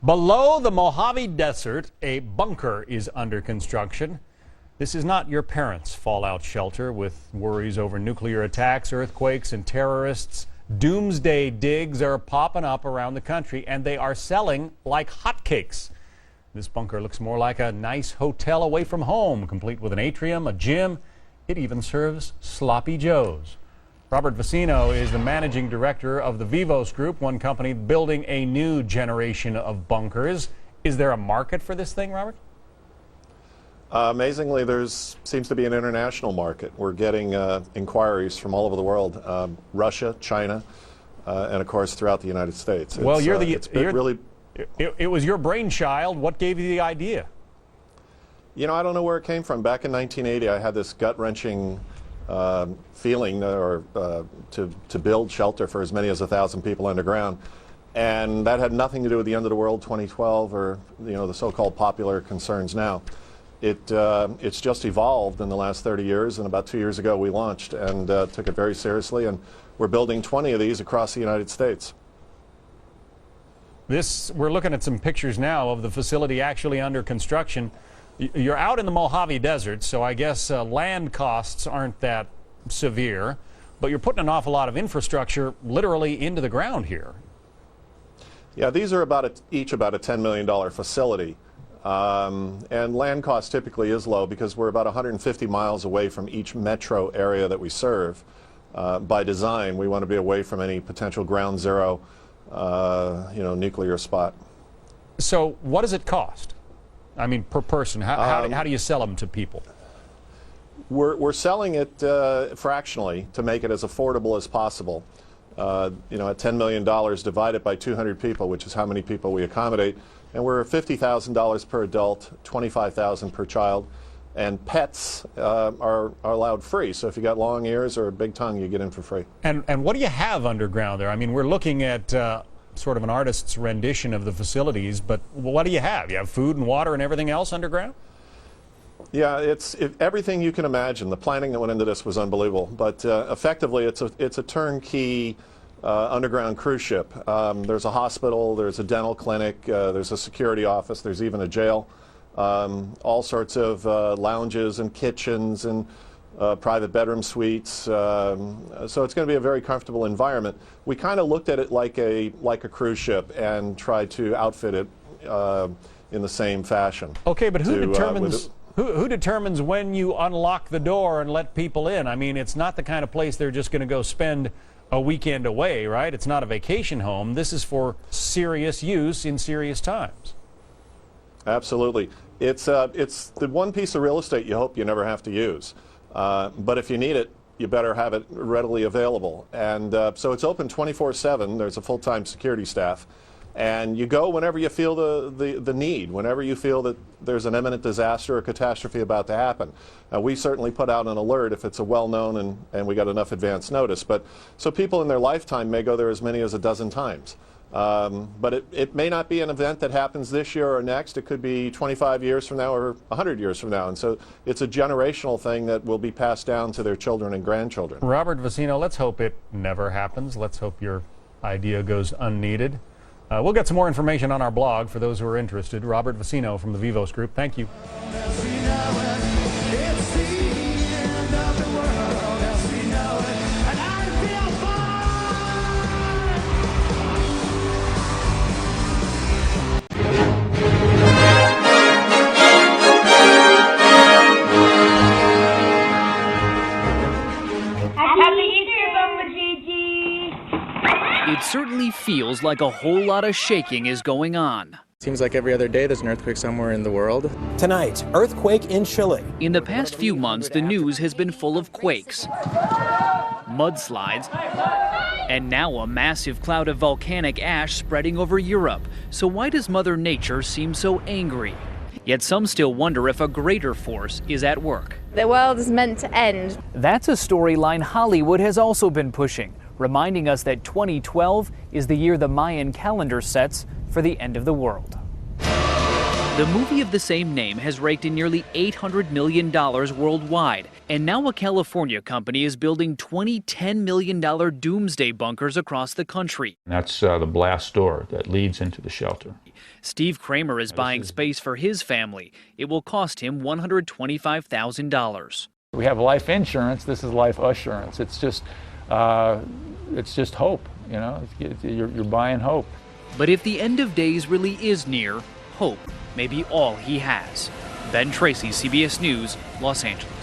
Below the Mojave Desert, a bunker is under construction. This is not your parents' fallout shelter with worries over nuclear attacks, earthquakes, and terrorists. Doomsday digs are popping up around the country, and they are selling like hotcakes. This bunker looks more like a nice hotel away from home, complete with an atrium, a gym. It even serves sloppy joes. Robert Vicino is the managing director of the Vivos Group, one company building a new generation of bunkers. Is there a market for this thing, Robert? Amazingly, there seems to be an international market. We're getting inquiries from all over the world, Russia, China, and of course throughout the United States. Well, it was your brainchild. What gave you the idea? You know, I don't know where it came from. Back in 1980, I had this gut-wrenching feeling to build shelter for as many as 1,000 people underground. And that had nothing to do with the end of the world 2012 or, you know, the so-called popular concerns now. It's just evolved in the last 30 years, and about 2 years ago we launched and took it very seriously, and we're building 20 of these across the United States. We're looking at some pictures now of the facility actually under construction. You're out in the Mojave Desert, so I guess land costs aren't that severe, but you're putting an awful lot of infrastructure literally into the ground here. Yeah, these are each about a $10 million facility. And land cost typically is low because we're about 150 miles away from each metro area that we serve. By design, we want to be away from any potential ground zero, nuclear spot. So what does it cost? I mean, per person, how do you sell them to people? We're selling it fractionally to make it as affordable as possible. At $10 million divided by 200 people, which is how many people we accommodate, and we're $50,000 per adult, $25,000 per child, and pets are allowed free. So if you got long ears or a big tongue, you get in for free. And what do you have underground there? I mean, we're looking at sort of an artist's rendition of the facilities, but what do you have? You have food and water and everything else underground? Yeah, it's everything you can imagine. The planning that went into this was unbelievable, but effectively it's a turnkey underground cruise ship. There's a hospital, there's a dental clinic, there's a security office, there's even a jail, all sorts of lounges and kitchens and private bedroom suites. So it's going to be a very comfortable environment. We kind of looked at it like a cruise ship and tried to outfit it in the same fashion. Okay, but who determines when you unlock the door and let people in? I mean, it's not the kind of place they're just going to go spend a weekend away, right? It's not a vacation home. This is for serious use in serious times. Absolutely. It's the one piece of real estate you hope you never have to use. But if you need it, you better have it readily available. And so it's open 24/7. There's a full-time security staff. And you go whenever you feel the need, whenever you feel that there's an imminent disaster or catastrophe about to happen. We certainly put out an alert if it's a well-known and we got enough advance notice. But so people in their lifetime may go there as many as a dozen times. But it may not be an event that happens this year or next. It could be 25 years from now or 100 years from now. And so it's a generational thing that will be passed down to their children and grandchildren. Robert Vicino, let's hope it never happens. Let's hope your idea goes unneeded. We'll get some more information on our blog for those who are interested. Robert Vicino from the Vivos Group. Thank you. It certainly feels like a whole lot of shaking is going on. Seems like every other day there's an earthquake somewhere in the world. Tonight, earthquake in Chile. In the past few months, the news has been full of quakes, mudslides, and now a massive cloud of volcanic ash spreading over Europe. So why does Mother Nature seem so angry? Yet some still wonder if a greater force is at work. The world is meant to end. That's a storyline Hollywood has also been pushing, reminding us that 2012 is the year the Mayan calendar sets for the end of the world. The movie of the same name has raked in nearly $800 million worldwide, and now a California company is building 20 $10 million doomsday bunkers across the country. That's the blast door that leads into the shelter. Steve Kramer is buying space for his family. It will cost him $125,000. We have life insurance. This is life assurance. It's just hope. You know, you're buying hope. But if the end of days really is near, hope may be all he has. Ben Tracy, CBS News, Los Angeles.